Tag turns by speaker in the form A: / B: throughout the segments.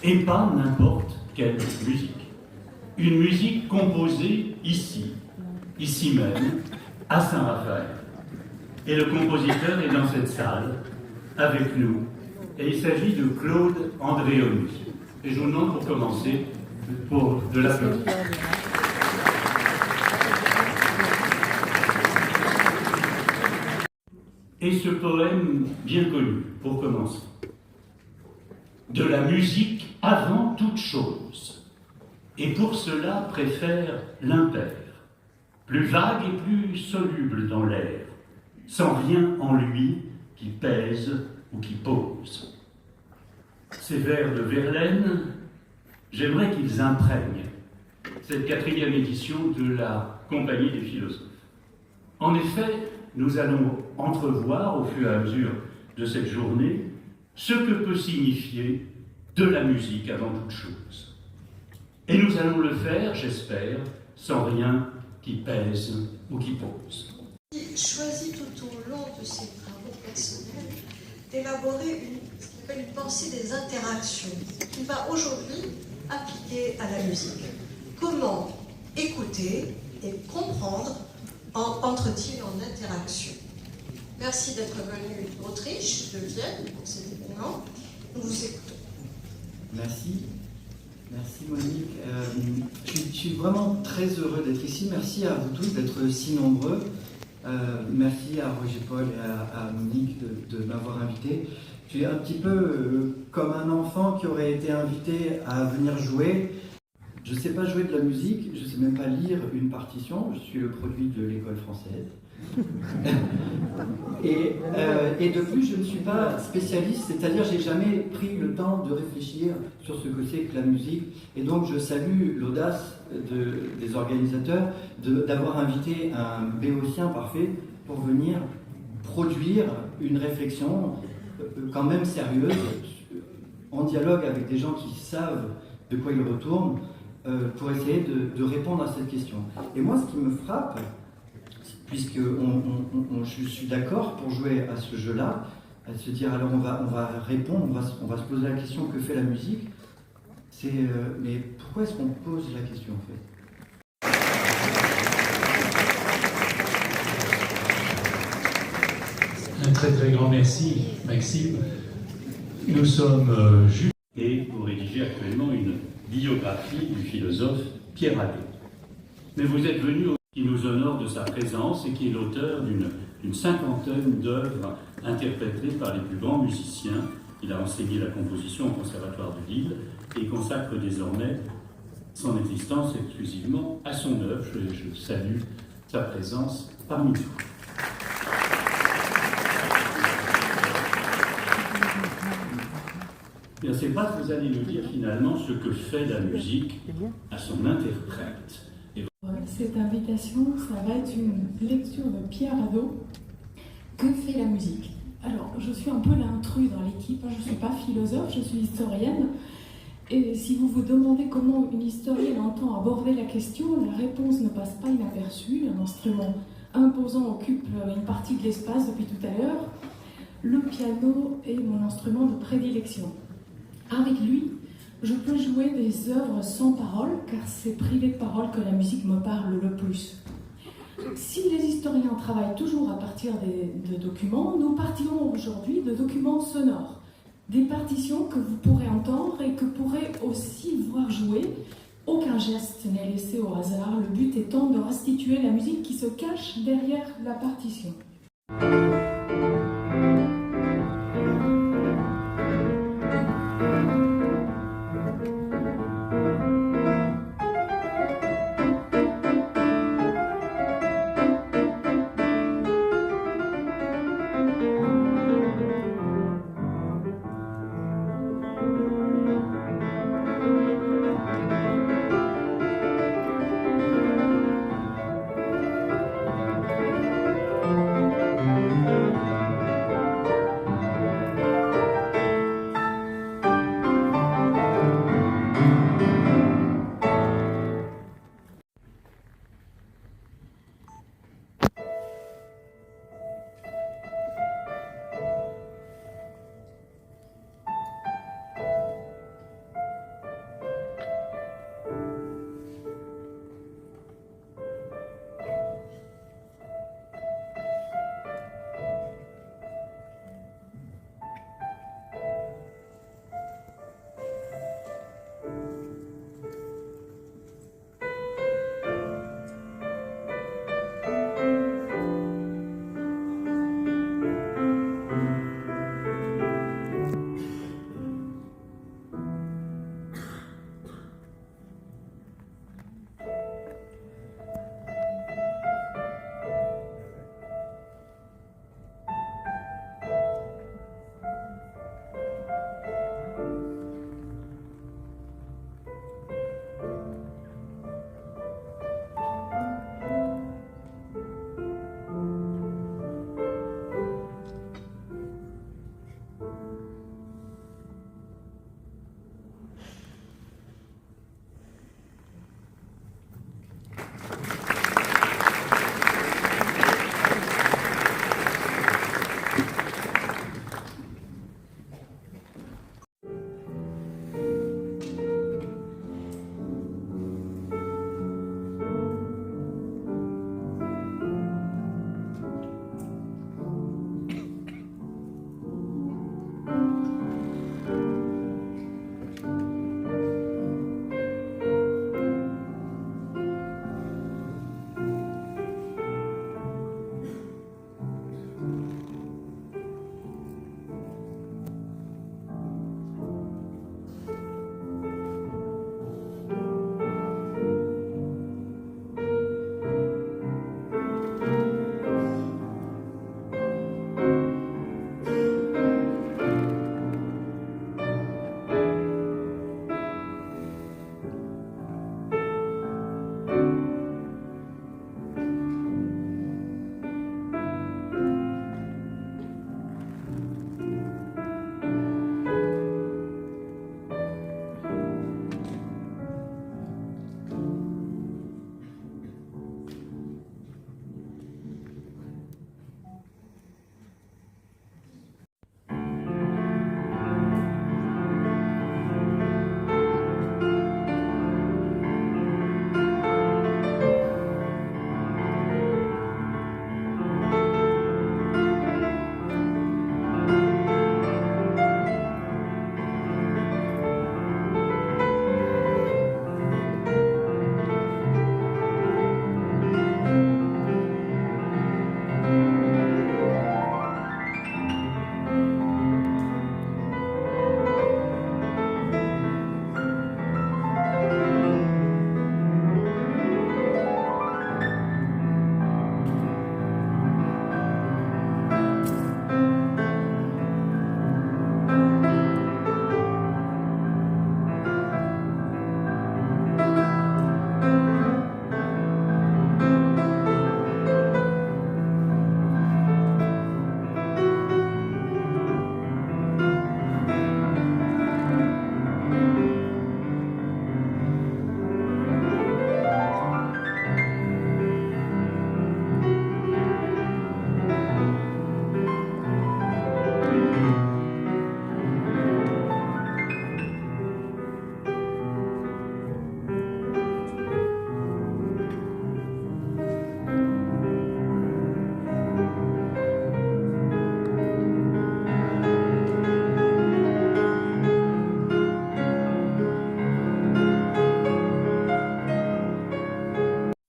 A: Et pas n'importe quelle musique. Une musique composée ici même, à Saint-Raphaël. Et le compositeur est dans cette salle, avec nous. Et il s'agit de Claude Andréoni. Et je vous demande pour commencer de l'applaudir. Et ce poème bien connu, pour commencer. De la musique avant toute chose, et pour cela préfère l'impair, plus vague et plus soluble dans l'air, sans rien en lui qui pèse ou qui pose. Ces vers de Verlaine, j'aimerais qu'ils imprègnent cette 4e édition de la Compagnie des philosophes. En effet, nous allons entrevoir au fur et à mesure de cette journée ce que peut signifier de la musique avant toute chose. Et nous allons le faire, j'espère, sans rien qui pèse ou qui pose.
B: Il choisit tout au long de ses travaux personnels d'élaborer ce qu'il appelle une pensée des interactions qu'il va aujourd'hui appliquer à la musique. Comment écouter et comprendre entre-t-il en interaction? Merci d'être venu d'Autriche, de Vienne, pour cet événement. Nous vous écoutons.
C: Merci. Merci Monique. Je suis vraiment très heureux d'être ici. Merci à vous tous d'être si nombreux. Merci à Roger Paul et à Monique de m'avoir invité. Je suis un petit peu comme un enfant qui aurait été invité à venir jouer. Je ne sais pas jouer de la musique, je ne sais même pas lire une partition. Je suis le produit de l'école française. Et de plus, je ne suis pas spécialiste, c'est-à-dire j'ai jamais pris le temps de réfléchir sur ce que c'est que la musique. Et donc je salue l'audace des organisateurs d'avoir invité un béotien parfait pour venir produire une réflexion quand même sérieuse, en dialogue avec des gens qui savent de quoi ils retournent, pour essayer de répondre à cette question. Et moi, ce qui me frappe, puisque je suis d'accord pour jouer à ce jeu-là, à se dire alors on va répondre, on va se poser la question que fait la musique, c'est mais pourquoi est-ce qu'on pose la question en fait?
A: Un très très grand merci Maxime. Nous sommes juste et vous rédigez actuellement une biographie du philosophe Pierre Hadot. Mais vous êtes venu qui nous honore de sa présence et qui est l'auteur d'une 50aine d'œuvres interprétées par les plus grands musiciens. Il a enseigné la composition au Conservatoire de Lille et consacre désormais son existence exclusivement à son œuvre. Je salue sa présence parmi nous. Bien, c'est pas que vous allez nous dire finalement ce que fait la musique à son interprète.
D: Cette invitation, ça va être une lecture de Pierre Hadot. Que fait la musique? Alors, je suis un peu l'intrus dans l'équipe, je ne suis pas philosophe, je suis historienne. Et si vous vous demandez comment une historienne entend aborder la question, la réponse ne passe pas inaperçue. Un instrument imposant occupe une partie de l'espace depuis tout à l'heure. Le piano est mon instrument de prédilection. Avec lui, je peux jouer des œuvres sans parole, car c'est privé de parole que la musique me parle le plus. Si les historiens travaillent toujours à partir de documents, nous partirons aujourd'hui de documents sonores, des partitions que vous pourrez entendre et que pourrez aussi voir jouer. Aucun geste n'est laissé au hasard, le but étant de restituer la musique qui se cache derrière la partition.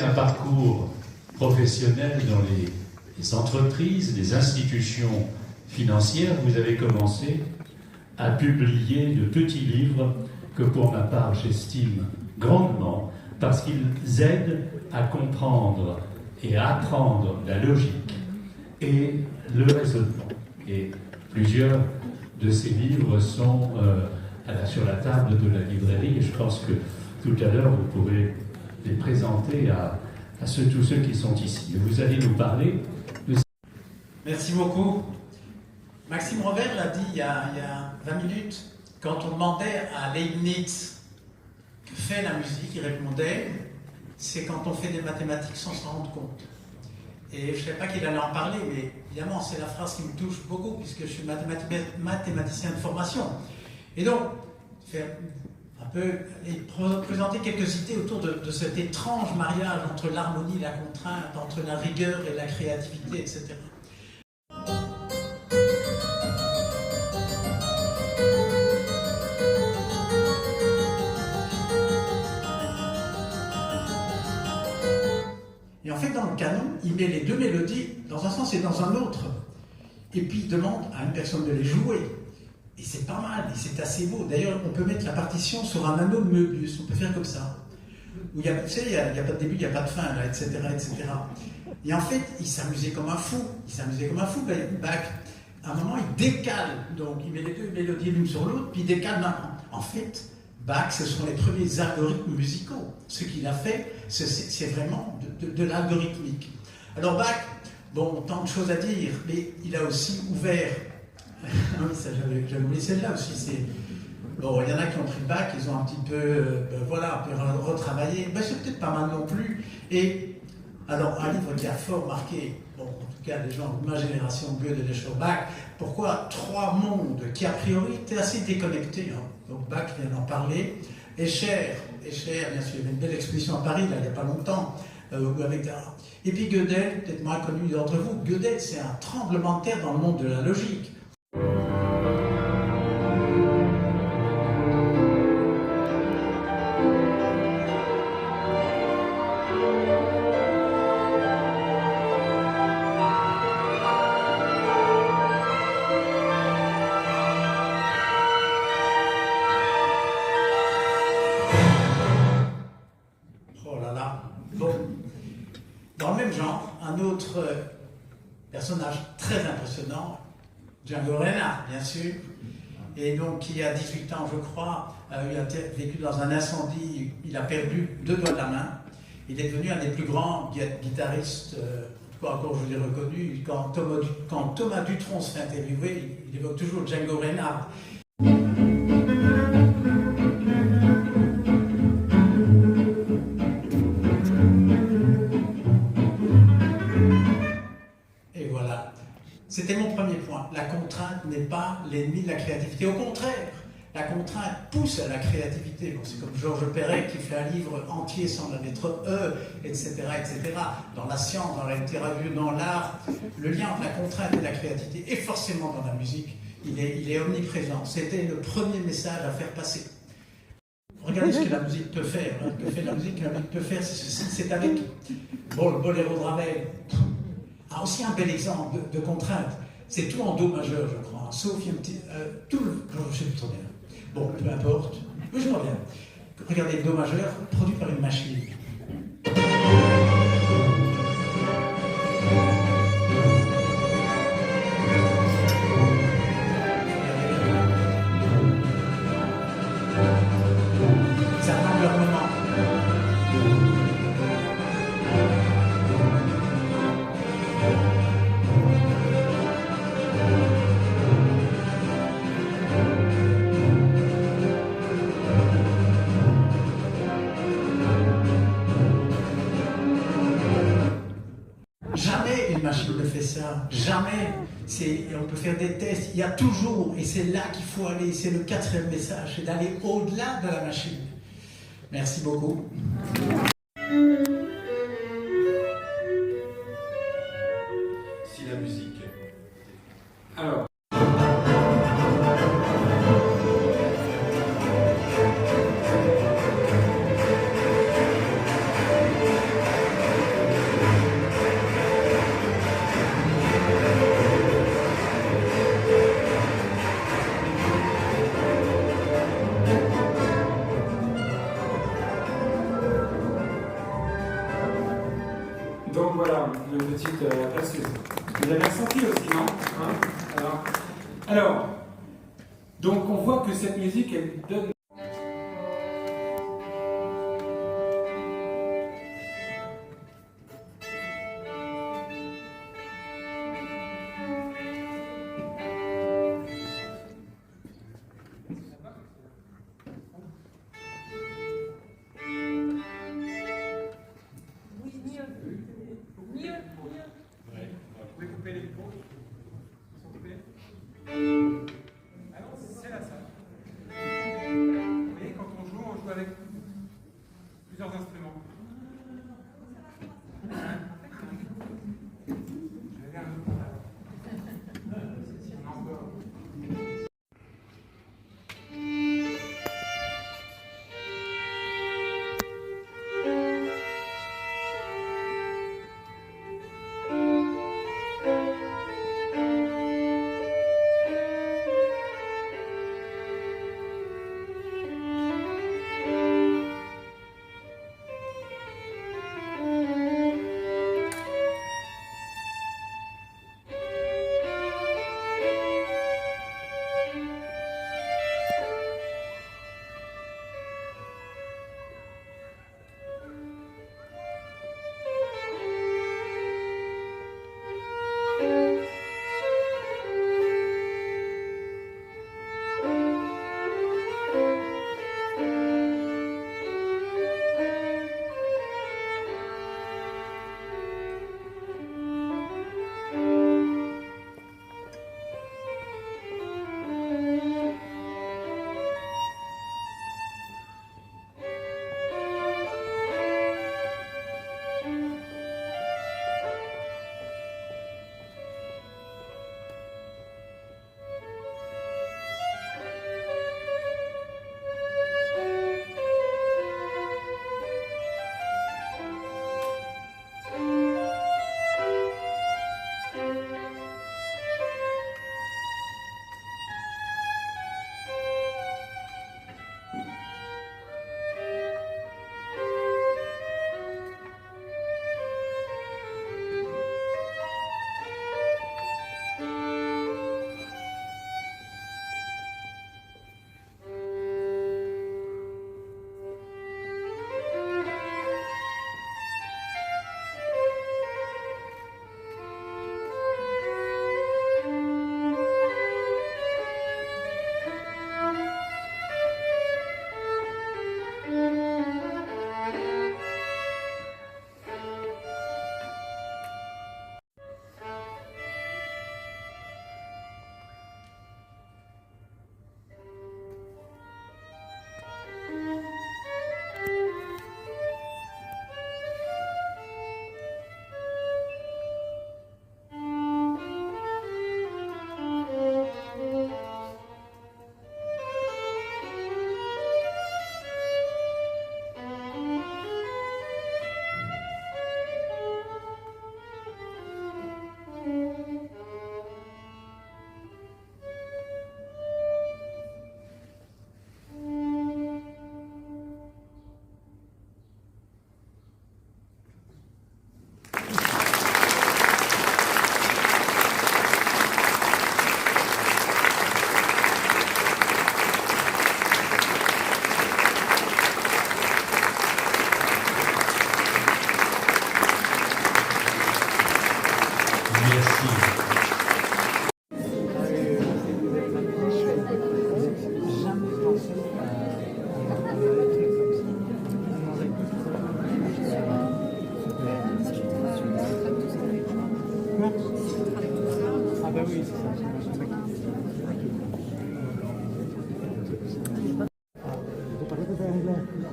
A: Un parcours professionnel dans les entreprises, les institutions financières. Vous avez commencé à publier de petits livres que pour ma part j'estime grandement parce qu'ils aident à comprendre et à apprendre la logique et le raisonnement. Et plusieurs de ces livres sont sur la table de la librairie et je pense que tout à l'heure vous pourrez les présenter à tous ceux qui sont ici. Vous allez nous parler de...
E: Merci beaucoup. Maxime Robert l'a dit il y a 20 minutes, quand on demandait à Leibniz que fait la musique, il répondait c'est quand on fait des mathématiques sans s'en rendre compte. Et je ne savais pas qu'il allait en parler, mais évidemment c'est la phrase qui me touche beaucoup puisque je suis mathématicien de formation. Et donc, présenter quelques idées autour de cet étrange mariage entre l'harmonie et la contrainte, entre la rigueur et la créativité, etc. Et en fait, dans le canon, il met les deux mélodies dans un sens et dans un autre. Et puis il demande à une personne de les jouer. Et c'est pas mal, et c'est assez beau. D'ailleurs, on peut mettre la partition sur un anneau de Möbius, on peut faire comme ça. Où il y a, tu sais, il n'y a pas de début, il n'y a pas de fin, là, etc., etc. Et en fait, il s'amusait comme un fou. Bach, à un moment, il décale. Donc, il met les deux mélodies l'une sur l'autre, puis il décale d'un cran. En fait, Bach, ce sont les premiers algorithmes musicaux. Ce qu'il a fait, c'est vraiment de l'algorithmique. Alors, Bach, bon, tant de choses à dire, mais il a aussi ouvert... Ah oui, ça, j'avais oublié celle-là aussi. Bon, il y en a qui ont pris Bach, ils ont un petit peu, retravaillé. Ben, c'est peut-être pas mal non plus. Et alors, un livre qui a fort marqué, bon, en tout cas, les gens de ma génération, Goethe, Escher, Bach. Pourquoi trois mondes qui, a priori, étaient assez déconnectés. Hein. Donc, Bach vient d'en parler. Escher, bien sûr, il y avait une belle exposition à Paris, là, il n'y a pas longtemps. Et puis Gödel, peut-être moins connu d'entre vous. Gödel, c'est un tremblement de terre dans le monde de la logique. Personnage très impressionnant, Django Reinhardt, bien sûr, et donc qui a 18 ans, je crois, a vécu dans un incendie, il a perdu 2 doigts de la main, il est devenu un des plus grands guitaristes, encore je l'ai reconnu, quand Thomas Dutronc se fait interviewer, il évoque toujours Django Reinhardt. C'était mon premier point. La contrainte n'est pas l'ennemi de la créativité. Au contraire, la contrainte pousse à la créativité. Bon, c'est comme Georges Perec qui fait un livre entier sans la lettre E, etc., etc. Dans la science, dans la littérature, dans l'art, le lien entre la contrainte et la créativité, et forcément dans la musique, il est omniprésent. C'était le premier message à faire passer. Regardez ce que la musique peut faire. Hein. Que fait la musique? La musique peut faire, c'est avec bon, le boléro de Ravel. Ah, aussi un bel exemple de contrainte, c'est tout en Do majeur, je crois, hein, sauf il y a un petit... tout le... Je ne sais plus trop bien. Bon, peu importe, mais je reviens. Regardez le Do majeur, produit par une machine. C'est un environnement. Jamais une machine ne fait ça, jamais. On peut faire des tests, il y a toujours, et c'est là qu'il faut aller, c'est le 4e message, c'est d'aller au-delà de la machine. Merci beaucoup.
F: Si la musique. Alors.
G: petite passeuse. Vous avez ressenti aussi, non hein? Alors, donc on voit que cette musique, elle donne...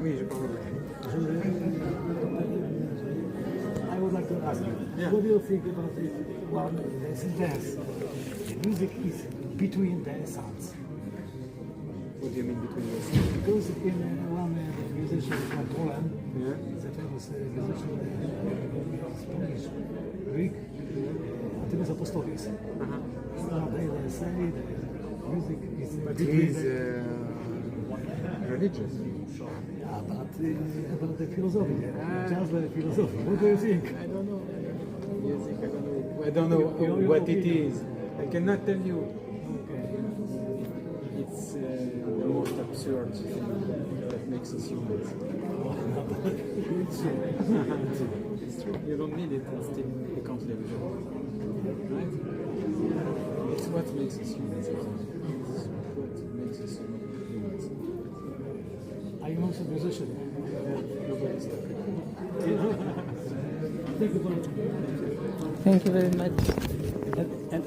H: Oui, je parle anglais. I would like to ask you, what do you think about it? One, there's dance. The music is between the sounds.
F: What do you mean between the sounds?
H: Because in one musician from Poland, the famous musician, Spanish, Greek, Antinos Apostolis. They say the music is
F: But
H: between
F: he's religious.
H: Yeah, but about the philosophy, just the philosophy. What do you think?
F: I don't know. music. I don't know what it is. I cannot tell you. It's the most absurd thing that makes us humans. It's true. You don't need it and still becomes television. Right? It's what makes us humans. It's what makes us humans.
H: Are you also a musician?
F: Nobody's talking.
H: Thank you very much.
I: Thank you very much.
H: And